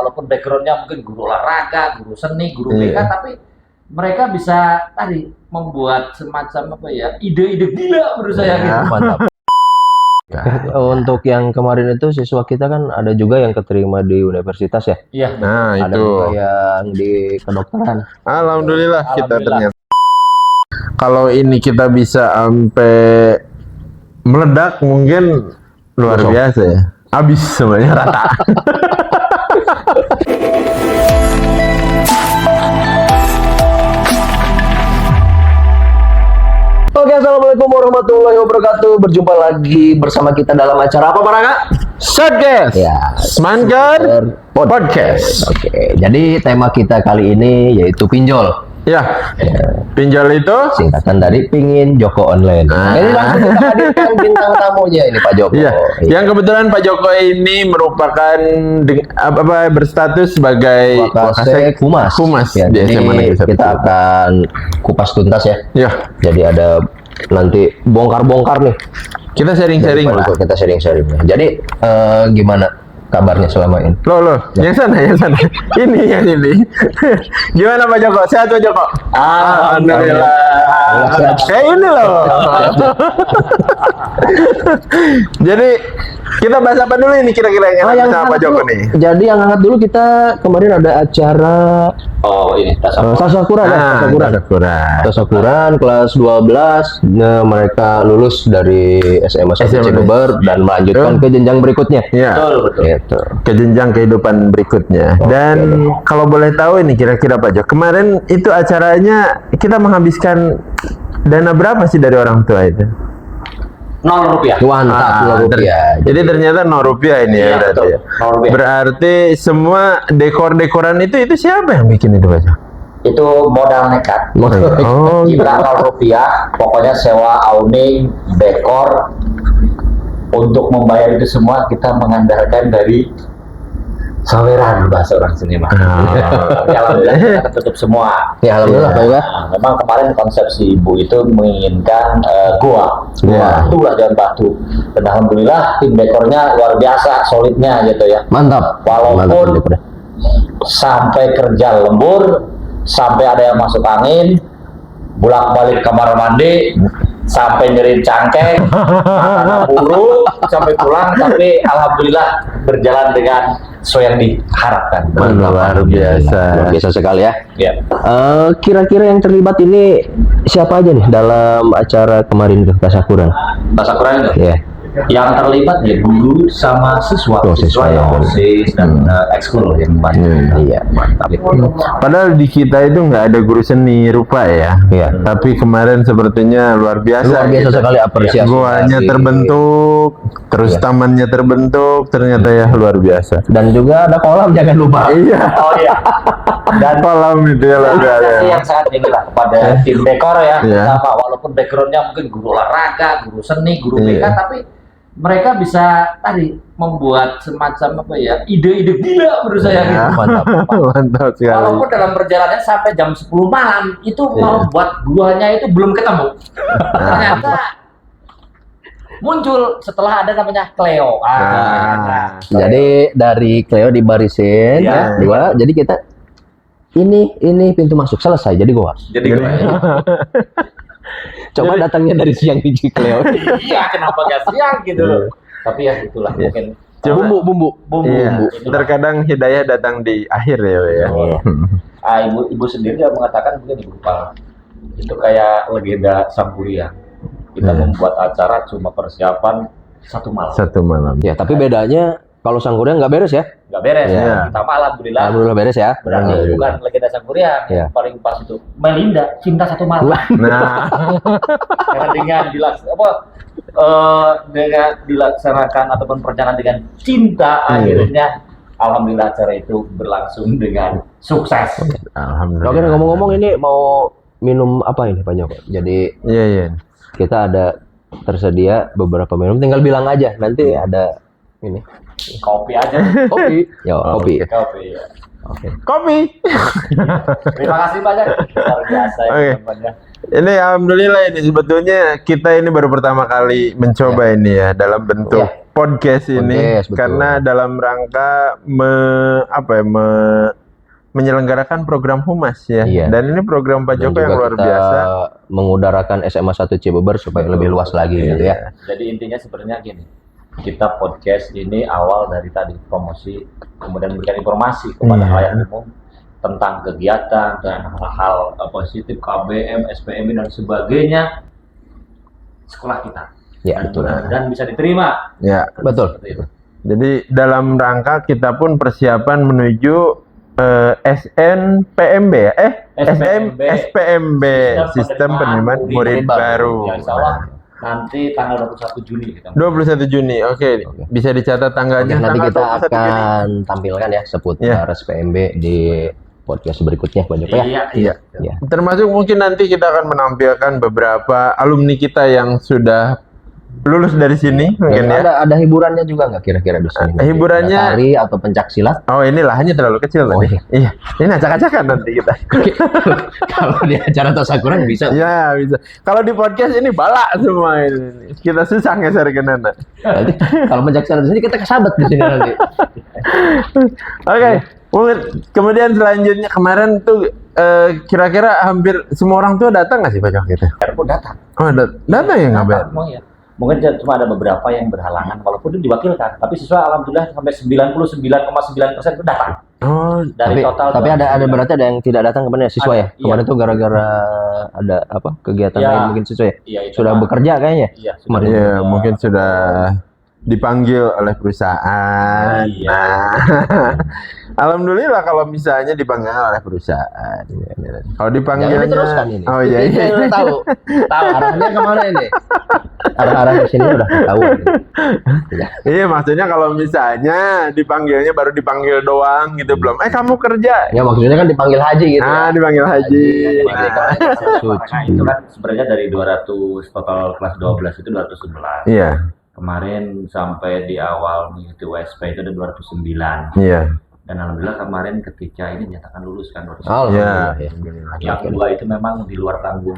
walaupun backgroundnya mungkin guru olahraga, guru seni, guru BK, tapi mereka bisa tadi membuat semacam apa ya, ide-ide gila menurut saya gitu. Mantap. Untuk yang kemarin itu siswa kita kan ada juga yang keterima di universitas ya. Iya. Nah, Ada itu. juga yang di kedokteran. Alhamdulillah kita ternyata. Kalau ini kita bisa sampai meledak mungkin luar biasa ya. Habis semuanya rata. Oke, assalamualaikum warahmatullahi wabarakatuh. Berjumpa lagi bersama kita dalam acara apa, Pak Rangga? Shotcast. Ya, Smanker Podcast. Oke, jadi tema kita kali ini yaitu pinjol. Ya, pinjol itu Singkatan dari Pingin Joko Online. Jadi langsung kita hadirkan bintang tamunya ini Pak Joko. iya. Yang kebetulan Pak Joko ini merupakan berstatus sebagai Wakasek Humas. Ya, di jadi SMA Negeri 1. kita akan kupas tuntas ya. Ya, Jadi ada nanti bongkar-bongkar nih. kita sharing-sharing lah. Kita sharing-sharing. Jadi gimana kabarnya selama ini? Loh, yang sana. ini. Gimana Pak Joko? Sehat Pak Joko? Alhamdulillah. Kayak ini loh. Jadi kita bahas apa dulu ini kira-kira yang sama Pak Joko nih? Jadi yang hangat dulu kita kemarin ada acara Oh, ini Tasakuran ya, Tasakuran kelas 12. Nah, mereka lulus dari SMA Cibubur dan melanjutkan ke jenjang berikutnya. Iya. betul. Gitu. Ke jenjang kehidupan berikutnya. Dan kalau boleh tahu ini kira-kira Pak Joko, kemarin itu acaranya kita menghabiskan dana berapa sih dari orang tua itu? Rp0. Mantap, rupiah. Jadi ternyata Rp0 ini ya, berarti ya. Rp0. Berarti semua dekor-dekoran itu siapa yang bikin itu Pak Joko? Itu modal nekat. Oh, Kita Rp0, pokoknya sewa awning, dekor. Untuk membayar itu semua kita mengandalkan dari saweran bahasa orang sini mah. Alhamdulillah kita tutup semua. Ya alhamdulillah Pak Yoga. Nah, memang kemarin konsep si ibu itu menginginkan gua batu lah, jangan batu. Dan alhamdulillah tim dekornya luar biasa solidnya gitu ya. Mantap. Walaupun sampai kerja lembur, sampai ada yang masuk angin, bolak-balik kamar mandi, sampai nyeri cangkeng, makanan buruk sampai pulang, tapi alhamdulillah berjalan dengan sesuai yang diharapkan. luar biasa. Luar biasa sekali ya. Ya. Kira-kira yang terlibat ini siapa aja nih dalam acara kemarin tuh Tasakuran? Tasakuran itu. Ya. Yang terlibat ya guru sama siswa, Siswa yang ya. OSIS dan ekskul yang banyak. Iya, mantap. Padahal di kita itu nggak ada guru seni rupa ya. Iya. Tapi kemarin sepertinya luar biasa. Luar biasa gitu. sekali apresiasi. Guanya terbentuk, terus tamannya terbentuk, ternyata ya luar biasa. Dan juga ada kolam, jangan lupa. Iya. Oh iya. Dan kolam itu ya luar biasa. Apresiasi yang sangat tinggi lah kepada tim dekor ya. Iya. Sama walaupun backgroundnya mungkin guru olahraga, guru seni, guru BK, Iya. tapi mereka bisa tadi membuat semacam apa ya, ide-ide gila menurut saya gitu. Mantap. Mantap sekali. Walaupun dalam perjalanan sampai jam 10 malam itu membuat guanya itu belum ketemu. Ternyata muncul setelah ada namanya Cleo. Jadi dari Cleo dibarisin Iya. ya, dua. Jadi kita ini pintu masuk selesai. Jadi gua. Jadi Coba datangnya dari siang biji Cleo. iya, kenapa gak siang gitu loh. Tapi ya itulah mungkin Bumbu. Iya. Itulah. Terkadang hidayah datang di akhir ya, Pak, ya. Ibu sendiri dia mengatakan mungkin Ibu Kepala itu kayak legenda sang kuliah. Kita membuat acara cuma persiapan 1 malam. 1 malam. Ya, tapi bedanya kalau Sangkuriang nggak beres ya? Nggak beres Iya. ya. Kita alhamdulillah. Alhamdulillah beres ya. Berarti bukan legenda sang kuliah. Iya. Yang paling pas itu Melinda cinta 1 malam. Nah, Karena dengan dilaksanakan ataupun perencanaan dengan cinta, akhirnya alhamdulillah acara itu berlangsung dengan sukses. alhamdulillah. Oke, ngomong-ngomong ini mau minum apa ini Pak Joko? Jadi Iya. kita ada tersedia beberapa minum, tinggal bilang aja nanti ada ini. Kopi aja. Kopi. Ya, kopi. Kopi. Ya. Oke. Kopi. Terima kasih banyak. Luar biasa ya, Oke. teman-teman. Ini alhamdulillah ini sebetulnya kita ini baru pertama kali mencoba ini ya dalam bentuk podcast ini Podcast, betul. karena dalam rangka menyelenggarakan program humas ya. Iya. Dan ini program Pak Dan Joko yang juga luar kita biasa. mengudarakan SMA 1 Cibeber supaya lebih luas lagi gitu ya. Jadi intinya sebenarnya gini, kita podcast ini awal dari tadi promosi, kemudian memberikan informasi kepada Iya. halayak umum tentang kegiatan dan hal-hal positif KBM, SPM dan sebagainya sekolah kita. Ya, Dan betul. mudah-mudahan bisa diterima. Ya. Betul. Seperti itu. Jadi dalam rangka kita pun persiapan menuju SNPMB ya? SPMB. SPMB, Sistem Penerimaan Murid Baru. Ya, insya Allah nanti tanggal 21 Juni kita. 21 Juni, oke. Bisa dicatat Oke, tanggalnya. nanti tanggal kita 21 Juni. akan tampilkan ya seputar SPMB di podcast berikutnya Pak Joko ya. Iya, Iya. Ya. Termasuk mungkin nanti kita akan menampilkan beberapa alumni kita yang sudah lulus dari sini mungkin Dan ya. ada hiburannya juga nggak kira-kira di sini? Nanti? Hiburannya- Ada tari atau pencak silat? Oh ini lahannya terlalu kecil Oh, tadi. Iya. Ini acak-acakan nanti kita. Kalau di acara Tasyakuran bisa. Ya bisa. Kalau di podcast ini balak semua ini. Kita susah ngeser ke nana. Nanti kalau pencak silat di sini kita kesabat di sini nanti. Oke. Kemudian selanjutnya kemarin tuh kira-kira hampir semua orang tua datang nggak sih Pak Joko gitu? Airport datang. Oh datang ya ngabar. Datang, ya. Mungkin cuma ada beberapa yang berhalangan, walaupun itu diwakilkan. Tapi siswa alhamdulillah sampai 99,9% itu datang. Oh Dari Tapi total. ada berarti ada yang tidak datang kemarin ya siswa ya. Ada, iya. Kemarin tuh gara-gara ada apa kegiatan Iya. lain mungkin siswa ya. Iya, itu Sudah Pak. bekerja kayaknya. Iya, Kemarin. Iya, mungkin sudah dipanggil oleh perusahaan. Iya. Nah, alhamdulillah kalau misalnya dipanggil oleh perusahaan. Kalau dipanggilnya, Jangan diteruskan ini. oh iya, iya. Kita tahu arahnya kemana ini. Arah ke sini udah ketahuan. Ya. Iya, maksudnya kalau misalnya dipanggilnya baru dipanggil doang gitu belum. Kamu kerja? Ya maksudnya kan dipanggil haji gitu. Ah, ya. dipanggil haji. Haji, Nah, Maka itu kan sebenarnya dari 200 total kelas 12 itu 211. iya, Kemarin sampai di awal mengikuti USP itu ada 209. iya, Dan alhamdulillah kemarin ketika ini dinyatakan lulus kan 209. Alhamdulillah. iya, Yang kedua itu memang di luar tanggung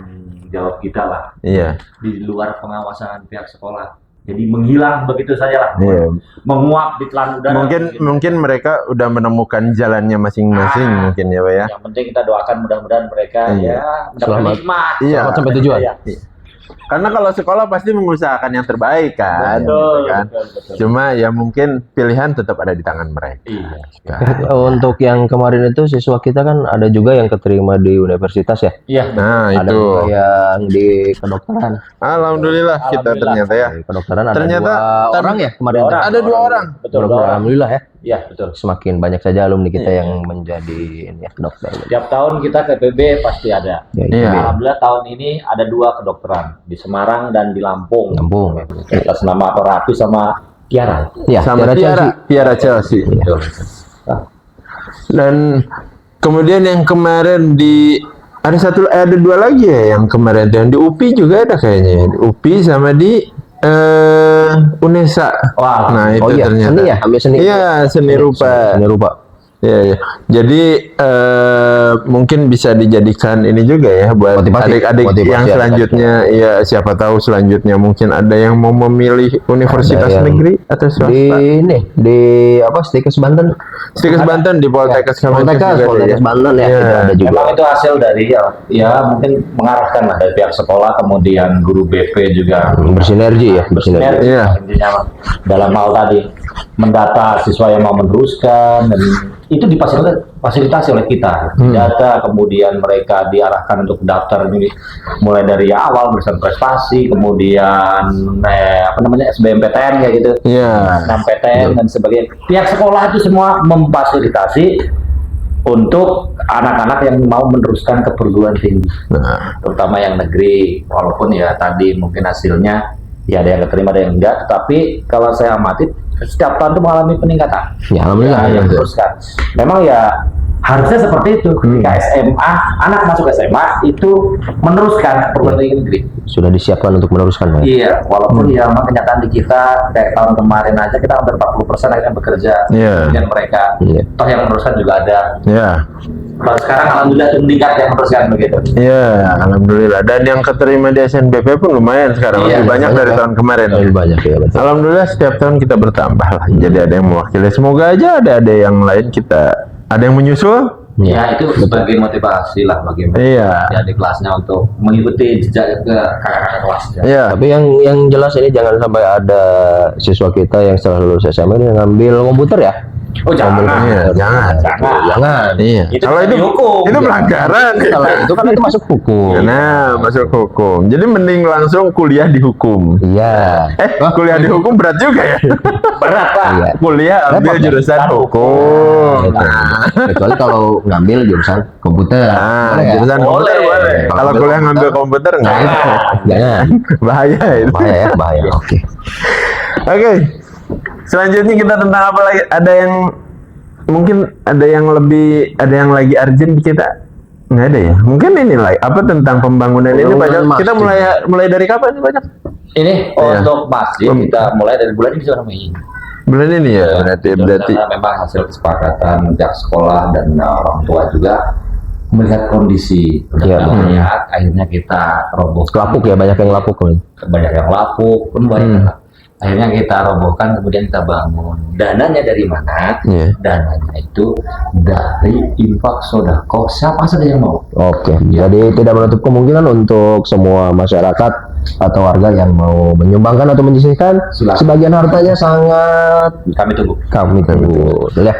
jawab kita lah, iya, di luar pengawasan pihak sekolah. Jadi menghilang begitu saja lah, iya. menguap di telan udara. Mungkin mereka udah menemukan jalannya masing-masing mungkin ya, Pak ya. Yang penting kita doakan mudah-mudahan mereka Iya. ya mendapat Selamat. hikmah. Iya. Selamat sampai tujuan. Iya. Karena kalau sekolah pasti mengusahakan yang terbaik kan, Betul, gitu kan. betul. Cuma ya mungkin pilihan tetap ada di tangan mereka. Iya. Kan. Untuk yang kemarin itu siswa kita kan ada juga yang keterima di universitas ya. Iya. Nah Ada itu, juga yang di kedokteran. alhamdulillah kita Alhamdulillah. ternyata ya. Di kedokteran ada Ternyata dua orang ya kemarin. Dua orang. Ada dua orang. Betul. dua orang. Alhamdulillah ya. Iya, betul. Semakin banyak saja alumni kita yang menjadi ini ya, dokter. Tiap tahun kita ke PB pasti ada. Ya, Iya. Alhamdulillah tahun ini ada 2 kedokteran di Semarang dan di Lampung. Lampung. Atas nama Pak Ratu sama Tiara. Ya, Sama Tiara Chelsea. Betul. Dan kemudian yang kemarin ada dua lagi ya yang kemarin tuh. Yang di UPI juga ada kayaknya. Di UPI sama di UNESA. Wah. Nah itu Oh iya, ternyata. seni ya, ambil seni. Iya, seni rupa. Seni rupa. Iya, iya. Jadi mungkin bisa dijadikan ini juga ya buat Motivasi. adik-adik Motivasi yang adik-adik. selanjutnya. Ya siapa tahu selanjutnya mungkin ada yang mau memilih universitas yang negeri atau Di swasta. ini di apa Stikes Banten. Stikes Banten di Poltekkes Kemenkes juga ada Poltekkes ya. Banten ya, Iya. itu ada juga. Memang itu hasil dari ya mungkin mengarahkan lah dari pihak sekolah, kemudian guru BP juga Bersinergi ya, bersinergi. Iya. Intinya dalam hal tadi mendata siswa yang mau meneruskan dan itu difasilitasi oleh kita. Data, kemudian mereka diarahkan untuk daftar ini mulai dari awal berdasarkan prestasi, kemudian SBMPTN kayak gitu. Iya. SNMPTN dan sebagainya. Pihak sekolah itu semua memfasilitasi untuk anak-anak yang mau meneruskan ke perguruan tinggi, Nah, terutama yang negeri. Walaupun ya tadi mungkin hasilnya ya ada yang keterima ada yang enggak, tapi kalau saya amati setiap tahun itu mengalami peningkatan. Ya, alhamdulillah. Ya, yang meneruskan. Memang ya harusnya seperti itu. Ketika SMA, anak masuk SMA itu meneruskan perguruan tinggi negeri. Sudah disiapkan untuk meneruskan ya. Iya, walaupun ya memang kenyataan di kita kayak tahun kemarin aja kita hampir 40% akhirnya bekerja. Iya. Kemudian mereka, Iya. toh yang meneruskan juga ada. ya. Kalau sekarang alhamdulillah itu meningkat ya meneruskan begitu. Iya, alhamdulillah. Dan yang keterima di SNBP pun lumayan sekarang, Iya, lebih banyak dari ya. tahun kemarin. Lebih banyak ya, betul. Alhamdulillah setiap tahun kita bertambah lah. Jadi ada yang mewakili. Semoga aja ada yang lain kita ada yang menyusul. Ya itu sebagai motivasi lah bagi Iya. di kelasnya untuk mengikuti jejak ke kakak-kakak kelasnya. Iya. Tapi yang jelas ini jangan sampai ada siswa kita yang setelah lulus SMA ini ngambil komputer ya. Oh jangan, Iya, jangan. Jangan. Iya. Itu Kalau itu dihukum. itu pelanggaran. Kalau itu kan itu masuk hukum. Nah, masuk hukum. Jadi mending langsung kuliah di hukum. Iya. Kuliah di hukum berat juga ya. Berat Pak. Iya. Kuliah ambil Repot, jurusan hukum. Nah, Kecuali kalau ngambil jurusan komputer. nah, Boleh ya? jurusan komputer Boleh. boleh. Kalau kuliah ngambil komputer enggak. Jangan. Bahaya itu. Bahaya ya, bahaya. Oke. Oke. Selanjutnya kita tentang apa lagi? Ada yang mungkin ada yang lagi urgent di kita? Nggak ada ya? Mungkin ini lah. Apa tentang pembangunan ini Pembangunan Pak? Kita masjid. mulai dari kapan nih Pak? Ini Iya. untuk masjid kita mulai dari bulan ini sudah Mei. Bulan ini ya, berarti. Karena memang hasil kesepakatan pihak sekolah dan orang tua juga melihat kondisi Iya, banyak, akhirnya kita robohkan. Lapuk ya, banyak yang lapuk. Banyak yang lapuk pun banyak. Akhirnya kita robohkan, kemudian kita bangun. Dananya dari mana? Iya. Dananya itu dari infak sodako. Siapa saja yang mau? Oke. Jadi tidak menutup kemungkinan untuk semua masyarakat atau warga yang mau menyumbangkan atau menyisihkan Silakan. sebagian hartanya sangat Kami tunggu. kami tunggu. Ya.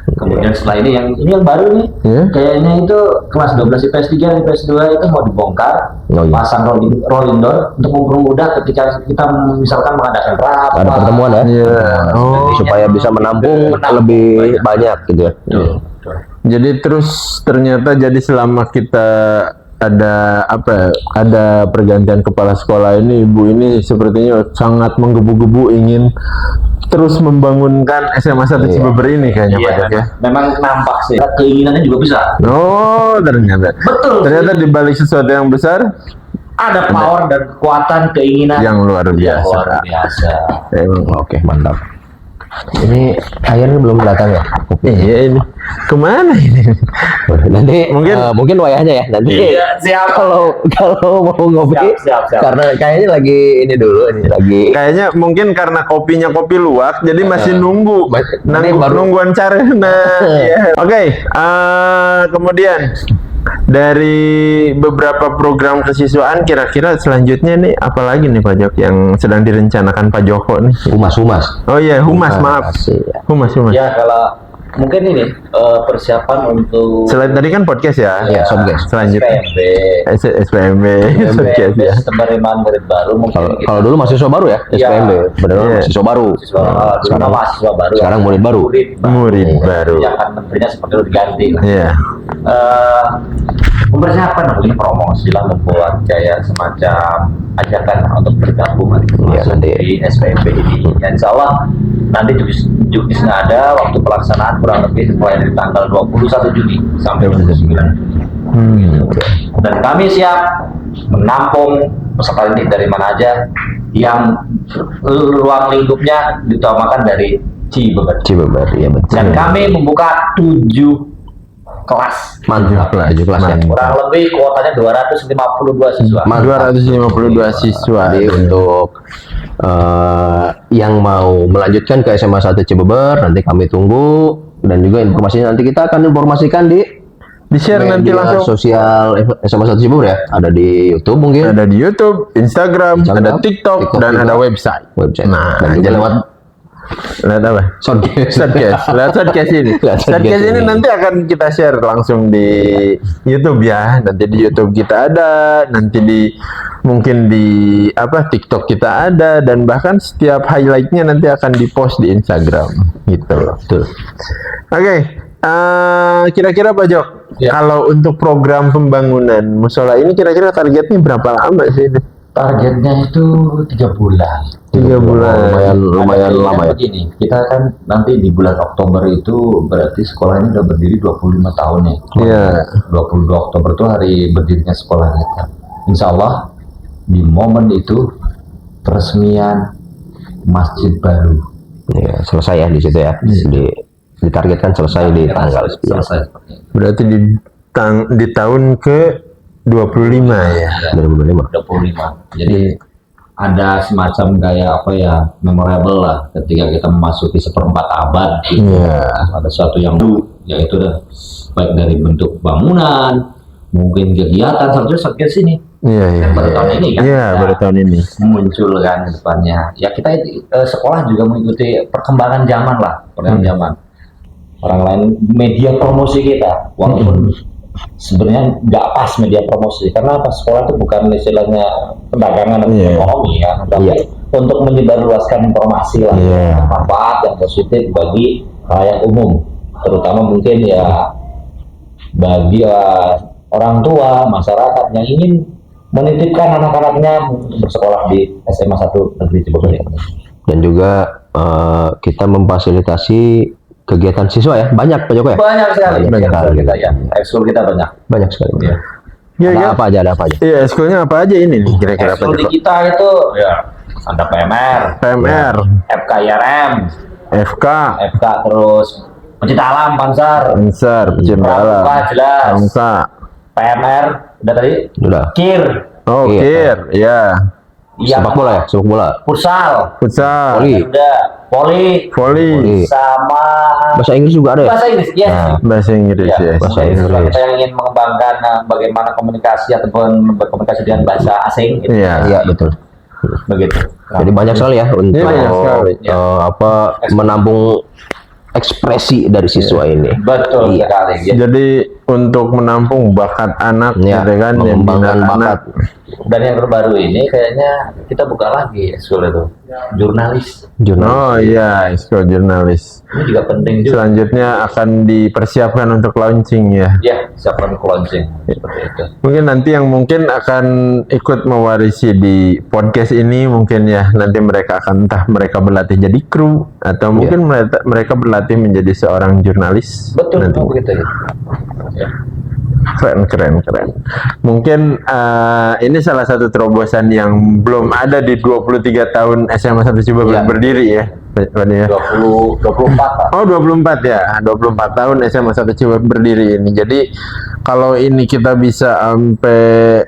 Kemudian setelah ini yang baru nih, Iya. kayaknya itu kelas 12 IPS 3 IPS 2 itu mau dibongkar, Oh, iya. pasang rolling door untuk mempermudah ketika kita misalkan mengadakan rapat. Ada pertemuan ya. Iya. Oh. Supaya bisa menampung lebih banyak gitu ya. Betul, betul. Jadi terus ternyata jadi selama kita ada pergantian kepala sekolah ini, Ibu ini sepertinya sangat menggebu-gebu ingin terus membangunkan SMA 1 Cibeber ini kayaknya Pak Iya, Jack ya. memang nampak sih. Keinginannya juga bisa. Oh, ternyata. Betul. Ternyata di balik sesuatu yang besar Ada power dan kekuatan keinginan yang luar yang biasa. luar biasa. Emang. Oke, mantap. Ini airnya belum datang ya? Kopi. Iya ini. Kemana ini? Nanti Mungkin- mungkin wayahnya ya. Nanti Iya, siap. kalau mau ngopi Siap. karena kayaknya lagi ini dulu ini lagi Kayaknya mungkin karena kopinya kopi luwak, jadi masih nunggu. nanti baru- Nungguan cara. Nah, iya. Oke. Kemudian dari beberapa program kesiswaan, kira-kira selanjutnya nih apalagi nih Pak Jok yang sedang direncanakan Pak Joko nih? humas. Oh iya, humas, maaf. Iya. Humas. Ya kalau mungkin ini persiapan untuk Selain tadi kan podcast ya. Iya, Sobges. Selanjutnya SPMB. SPMB, podcast ya. Penerimaan murid baru mungkin Kalau dulu mahasiswa baru ya, Iya. SPMB. Benar Iya. mahasiswa baru. sekarang mahasiswa baru. sekarang murid baru. Murid baru. Ya kan menterinya seperti itu diganti lah. Iya. Mempersiapkan mungkin promosi lah, membuat kayak semacam ajakan untuk bergabung Iya, nanti. di SPMB ini. Dan insya Allah nanti juknisnya ada, waktu pelaksanaan kurang lebih mulai dari tanggal 21 Juni sampai 29 Juni. Dan kami siap menampung peserta didik dari mana aja yang ruang lingkupnya diutamakan dari Cibeber. Cibeber, ya betul. Dan kami membuka 7 kelas. Mantap lah, 7 kelas ya. Kurang lebih kuotanya 252 siswa. 252 siswa. Jadi untuk yang mau melanjutkan ke SMA 1 Cibeber nanti kami tunggu, dan juga informasinya nanti kita akan informasikan di Di-share nanti media langsung. sosial SMA 1 Cibeber ya. Ada di YouTube mungkin, Ada di YouTube, Instagram, Instagram, ada TikTok, TikTok dan juga. ada website. website. Nah, dan juga jadi- lewat Lihat apa? Shortcast. Lihat Shortcast ini. Lihat Shortcast Shortcast ini ini. nanti akan kita share langsung di YouTube ya. Nanti di YouTube kita ada, nanti mungkin di TikTok kita ada, dan bahkan setiap highlightnya nanti akan di-post di Instagram gitu loh. Tuh. Oke, kira-kira Pak Jok, Ya. kalau untuk program pembangunan musola ini kira-kira targetnya berapa lama sih ini? Targetnya itu 3 bulan. 3 bulan. Lumayan lama ya. Begini, kita kan nanti di bulan Oktober itu berarti sekolah ini udah berdiri 25 tahun ya. Iya. 22 Oktober itu hari berdirinya sekolah kita. Insya Allah di momen itu peresmian masjid baru. Ya, selesai ya di situ ya. ditargetkan selesai di tanggal 10. selesai. Berarti di tahun ke 25 ya. 2025. 25. Jadi ada semacam kayak apa ya, memorable lah ketika kita memasuki seperempat abad gitu. Iya. Ada sesuatu yang dulu, yaitu baik dari bentuk bangunan, mungkin kegiatan sampai sini. Iya. Baru tahun ini kan? Iya, baru tahun ini. Muncul kan ke depannya. Ya kita sekolah juga mengikuti perkembangan zaman lah, perkembangan zaman. Orang lain media promosi kita, walaupun sebenarnya nggak pas media promosi, karena apa, sekolah itu bukan istilahnya perdagangan atau ekonomi ya, tapi untuk menyebarluaskan informasi lah, manfaat yang positif bagi rakyat umum, terutama mungkin ya bagi orang tua, masyarakat yang ingin menitipkan anak-anaknya bersekolah di SMA 1 Negeri Cibubur ini. Dan juga kita memfasilitasi kegiatan siswa ya, banyak Pak Joko ya? Banyak sekali. Banyak sekali. Kita ya, ekskul kita banyak. Banyak sekali. Ya. Iya, Ada apa aja? Iya, ekskulnya apa aja ini nih kira-kira apa Ekskul di Joko? kita itu ya ada PMR, PMR, FKIRM, FK, terus pencinta alam, Pansar, Ansar, Pecinta Alam, Pramuka, jelas, Pramuka. PMR, udah tadi, Udah. KIR, Oh, Iya. KIR, ya. Sepak bola ya, sepak bola. Futsal, Futsal, Voli. udah, Poli, voli, sama Bahasa Inggris juga ada ya? bahasa Inggris, ya. bahasa Inggris Ya, ya. bahasa Inggris. Inggris. Kita yang ingin mengembangkan bagaimana komunikasi ataupun berkomunikasi dengan bahasa asing, gitu. Iya. Iya, betul. Begitu. Jadi banyak sekali ya untuk banyak sekali. menampung ekspresi dari siswa ini. Betul Iya. sekali. Ya. Jadi untuk menampung bakat anak, Ya, gitu kan, yang mengembangkan minat bakat. Dan yang terbaru ini kayaknya kita buka lagi ekskul itu jurnalis. Jurnalis. Oh iya, ekskul jurnalis. Ini juga penting juga. Selanjutnya akan dipersiapkan untuk launching ya. Ya, siapkan launching seperti itu. Mungkin nanti yang mungkin akan ikut mewarisi di podcast ini mungkin ya nanti mereka akan entah mereka berlatih jadi kru atau mungkin mereka berlatih menjadi seorang jurnalis. Betul, nanti. begitu ya. Ya. Keren. Mungkin ini salah satu terobosan yang belum ada di 23 tahun SMA 1 Cibubur berdiri ya. Pak ya. 24 Pak. Oh 24 ya, 24 tahun SMA 1 Cibubur berdiri ini. Jadi kalau ini kita bisa sampai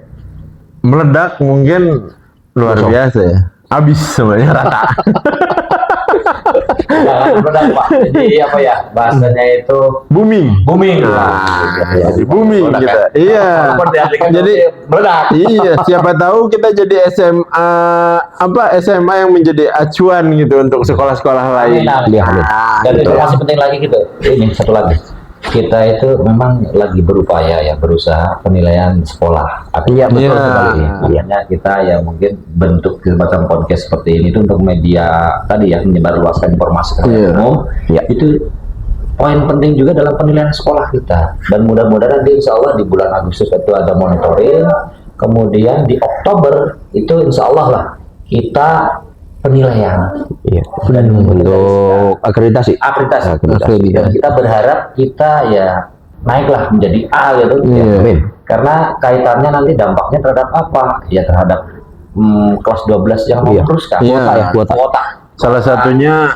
meledak mungkin luar biasa ya. Habis semuanya rata. Jangan benar Pak. Jadi apa ya, bahasanya itu Booming. booming. Jadi booming kita. Iya. Jadi meledak. iya, siapa tahu kita jadi SMA yang menjadi acuan gitu untuk sekolah-sekolah lain. Iya, amin. Dan informasi penting lagi gitu. Ini satu lagi. Kita itu memang lagi berupaya ya, berusaha penilaian sekolah. Iya, betul Iya. sekali. Makanya kita ya mungkin bentuk semacam podcast seperti ini itu untuk media tadi ya, menyebarluaskan informasi ke umum. Iya. Itu poin penting juga dalam penilaian sekolah kita. Dan mudah-mudahan nanti insya Allah di bulan Agustus itu ada monitoring. Kemudian di Oktober itu insya Allah lah kita penilaian. Iya. Untuk akreditasi. Akreditasi. Akreditasi. Dan kita berharap kita ya naiklah menjadi A gitu. Iya. Ya. Amin. Karena kaitannya nanti dampaknya terhadap apa? Ya terhadap kelas 12 yang mau Iya. meneruskan. Iya. Kuota. Salah satunya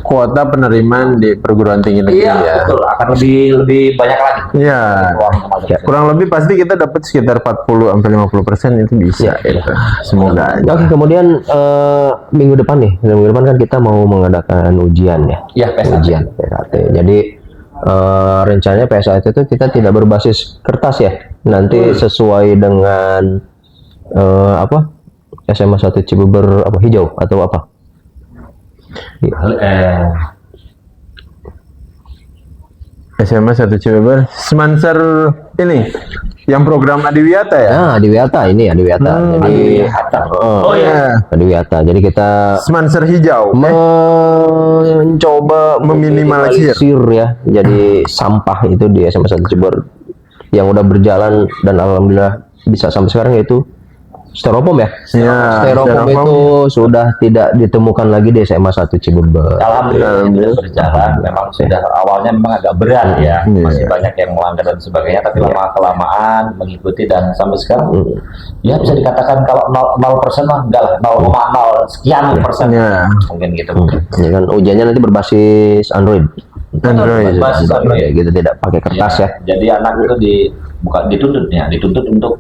kuota penerimaan di perguruan tinggi negeri Iya, ya. betul. Akan lebih banyak lagi. Iya. Ruangnya masuk. Kurang lebih pasti kita dapat sekitar 40-50% itu bisa. Iya. Gitu. Semoga aja. Oke, kemudian minggu depan kan kita mau mengadakan ujian ya. Ya, PSAT. Ujian PSAT. Jadi rencananya PSAT itu kita tidak berbasis kertas ya. Nanti sesuai dengan SMA 1 Cibubur hijau atau apa? SMA 1 Cibubur sponsor ini yang program Adiwiyata ya. Nah, Adiwiyata ini Adiwiyata. Jadi Oh iya. Adiwiyata. Jadi kita Sponsor hijau. mencoba Meminimalisir. ya. Jadi sampah itu di SMA 1 Cibubur yang udah berjalan dan alhamdulillah bisa sampai sekarang yaitu styrofoam ya. Iya, Styrofoam styrofoam. itu sudah tidak ditemukan lagi di SMA 1 Cibubur. Alhamdulillah ini berjalan. Memang sudah awalnya memang agak berat ya, masih banyak yang melanggar dan sebagainya. Tapi lama kelamaan mengikuti dan sampai sekarang ya bisa dikatakan kalau 0% mah enggak lah, 0,0 sekian persen Iya. mungkin gitu. Ya kan ujiannya nanti berbasis Android. Android. Basis Android. Ya, gitu, tidak pakai kertas ya. Jadi anak itu dituntut untuk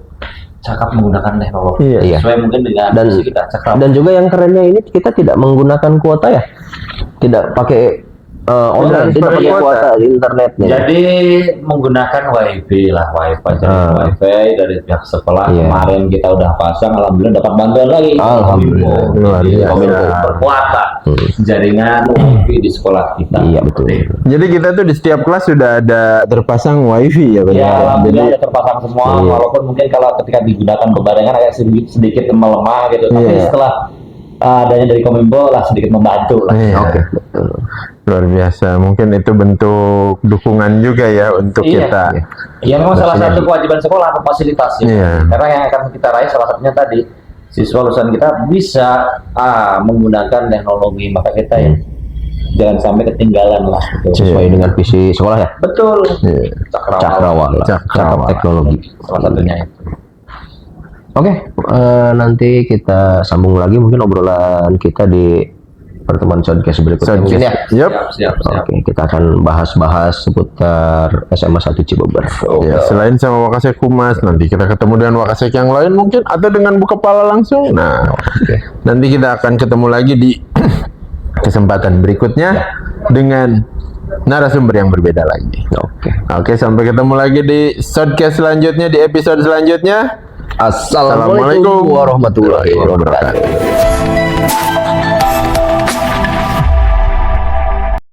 cakap menggunakan teknologi. Iya. Sesuai mungkin dengan Dan visi kita cakap. dan juga yang kerennya ini kita tidak menggunakan kuota ya, tidak pakai online, tidak pakai kuota di internetnya. Jadi menggunakan wifi dari pihak sekolah. Iya. Kemarin kita udah pasang, alhamdulillah dapat bantuan lagi. Alhamdulillah. Luar biasa. Kominfo perkuat jaringan wifi di sekolah kita. Iya betul. Jadi kita tuh di setiap kelas sudah ada terpasang wifi ya Pak? Ya, Jadi alhamdulillah ada terpasang semua, walaupun mungkin kalau ketika digunakan berbarengan agak sedikit melemah gitu. Tapi Iya. setelah adanya dari Kominfo lah sedikit membantu lah. Iya. Oke, betul. Luar biasa. Mungkin itu bentuk dukungan juga ya untuk Iya. kita. Ya memang salah satu kewajiban sekolah memfasilitasi. Iya. Karena yang akan kita raih salah satunya tadi siswa lulusan kita bisa menggunakan teknologi, maka kita ya jangan sampai ketinggalan lah. Gitu. Sesuai dengan visi sekolah ya. Betul. Iya. Cakrawala. Cakap teknologi. Salah satunya itu. Oke, nanti kita sambung lagi mungkin obrolan kita di pertemuan podcast berikutnya mungkin ya. Yup. Siap. Oke, kita akan bahas-bahas seputar SMA 1 Cibeber. Ya, selain sama Wakasek Humas, nanti kita ketemu dengan Wakasek yang lain mungkin atau dengan buka kepala langsung. Nah, nanti kita akan ketemu lagi di kesempatan berikutnya dengan narasumber yang berbeda lagi. Oke, sampai ketemu lagi di podcast selanjutnya, di episode selanjutnya. Assalamualaikum warahmatullahi wabarakatuh. wabarakatuh.